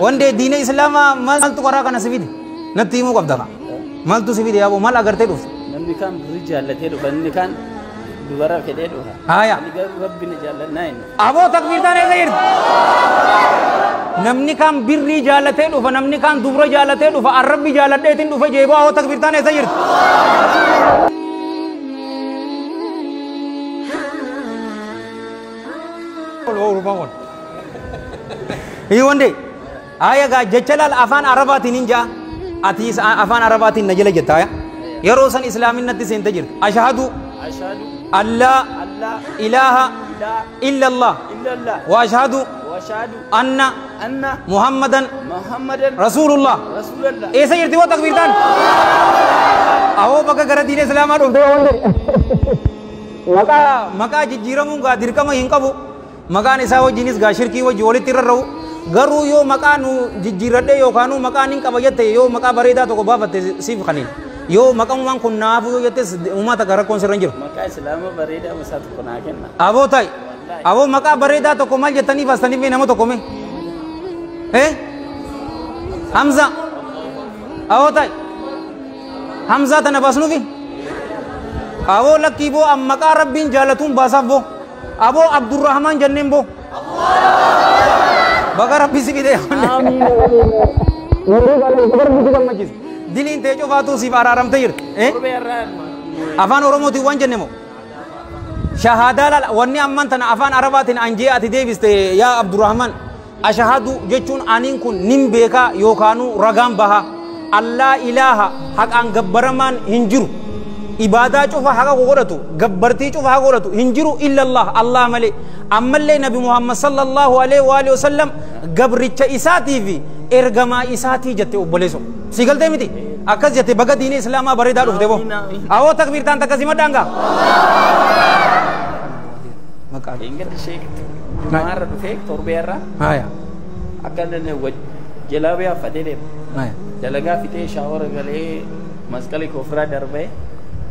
wande diina islaamaa maaltu karaa kana sifide natti himuu qabda maaltu sifide yaaboo maal agartee dhufte namni kaan birrii jaallatee dhufa inni kaan dubara fedhee dhufa haya rabbina jaallannaa inni aboo takbiirtaan eessa jirti namni kaan birrii jaallatee dhufa namni kaan dubara jaallatee dhufa arrabbi jaalladheetiin dhufa jeeboo aboo takbiirtaan eessa jirti hii wande aya ga jechalal afaan arabaatiin hinja ati afaan arabaatiin na jala jetta aya yeroo san islaaminatti seente jirti ashhadu alla ilaha illa allah wa ashhadu anna muhammadan rasulullah esa jirti wo takbirtan awo baka gara diine islaamaa dhufte wande maka jijjiiramuun gaa dirqama hin qabu maqaan isaa wajjinis gaa shirkii wajji walitti rarra'u garuu yoo maqaan jijjiiradhe yookaan maqaan hin qaba jette yoo maqaa bareedaa tokko baafatte siif qaniin yoo maqaan kun naafu yoo jettes uummata gara rakkoon sirra hin jiru maqaa islaamaa bareedaa masaa tokko naa kenna aboo ta'i aboo maqaa bareedaa tokko maal jettanii baastanii nama tokko mee hamza aboo ta'i hamzaa tana baasnuufi aboo lakkii boo maqaa rabbiin jaallatuun baasaaf boo aboo abdurrahman jenneen boo baga rabbi si fide diliin tee cufaatu siif araaramte jirti afaan oromootiin waan jenne moo shahaadaa wanni amman tana afaan arabaatiin anjee ati deebiste yaa abdurrahman ashahadu jechuun aniin kun nin beekaa yookaanuu ragaan baha allaa ilaaha haqaan gabbaramaan hin jiru ibadaa cufa haqa godhatu gabbartii cufa haqa godhatu hinjiru illa Allah malee ammallee nabi Muhammad sallallahu alaihi wa alihi wasallam gabricha isaati fi ergamaa isaati jette obboleeso si galte miti akkas jette baga diine islaamaa bareedaa dhufte bo awoo takbiirtaan takkasima daanga maqaa ingati sheek maara dhufe torbeerra haya akkanne jalaabiyaa fadede haya dalagaa fitee shaawara galee masqali kofraa darbee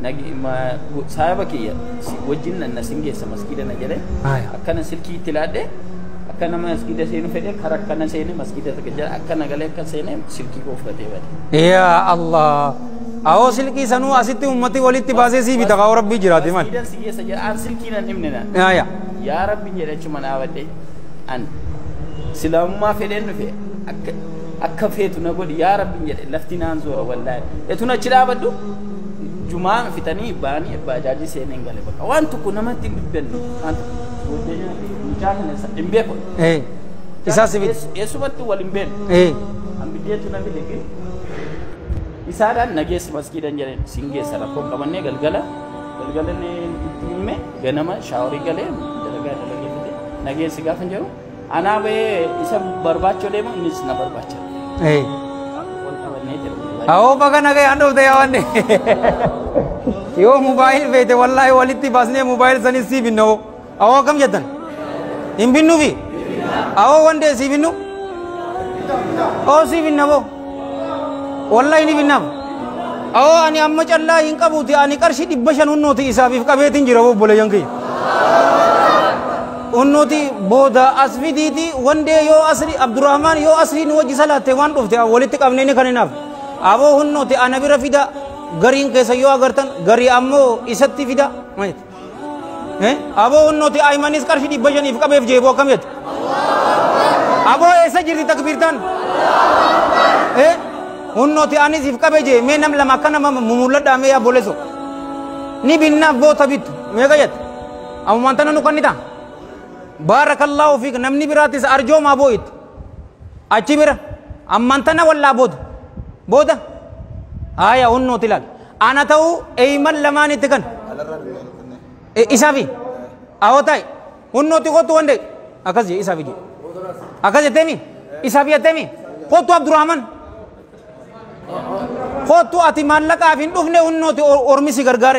nagi ma saaba kiyya wajjin na singeessa masgida na jere akkana silkii tilaadhe akkana masgida seenu fedhe kara akkana seene masgida takajja akkana galee akka seene silkii ko fudhatee bade ya allah awo silkii sanuu asitti ummati walitti baasee sii bita qaw rabbi jiraate man masgidan singeessa jira an silkii nan himnena ya rabbi jedhe chuma na wadde an silamummaa fedhen dhufe akka feetu na godhi ya rabbi jedhe lafti naan zoora wallahi etuna chidabaddu jumaa fitanii baanii baajaajii seeneen gale bakka waan tokko namatti hin dubbanne waan tokko wajjin mucaan hin beeku isaa sibit eessumatti wal hin beekne ambiddeetu namni lege isaadhaan nageessi masgiidan jedheen singeessa rakkoon qabannee galgalanne itti himme ganama shaaworii galee dalagaa fite nageessi gaafa jiru anaa bahee isa barbaachoo deemu innis na barbaacha awoo baga nagaa yaan dhufte yaawwanne yoo mobaayil feete wallaahi walitti baasnee mobaayil sanis sii binna oo awoo akkam jettan hin binnuufi awoo wandee sii binnu oo sii binna boo wallaahi ni binnaaf awoo ani amma callaa hin qabuuti ani qarshii 500 hunnooti isaafiif qabeetiin jira boo obboleeyyan kiyya hunnooti booda asfidiiti wandee yoo asri abdurrahmaan yoo asrii nu wajji salaatte waan dhufte walitti qabnee ni kaninaaf aboo hunnooti ana bira fida gariin keessa yoo agartan garii ammoo isatti fida aboo hunnooti aymanis qarshii 500 qabeef jeeboo akkam jette aboo eessa jirti takbiirtaan hunnooti anis if qabe jee mee nam lama akka nama mumulladhaa mee yaa boleso ni binnaaf boota bittu meeqa jette ammumaan tana nu kannita baarakallahu fiik namni biraatis arjoomaa boo'itti achi bira ammaan tana wallaa booda haya hunnooti laal ana ta'uu eeyman lamaanitti kan isaafi awoo ta'i hunnooti kottu wande akkas jee isaafi jee akkas jetteemi isaafi jetteemi kottu abdurrahman kottu ati maallaqaaf hin dhufne hunnooti ormisi gargaare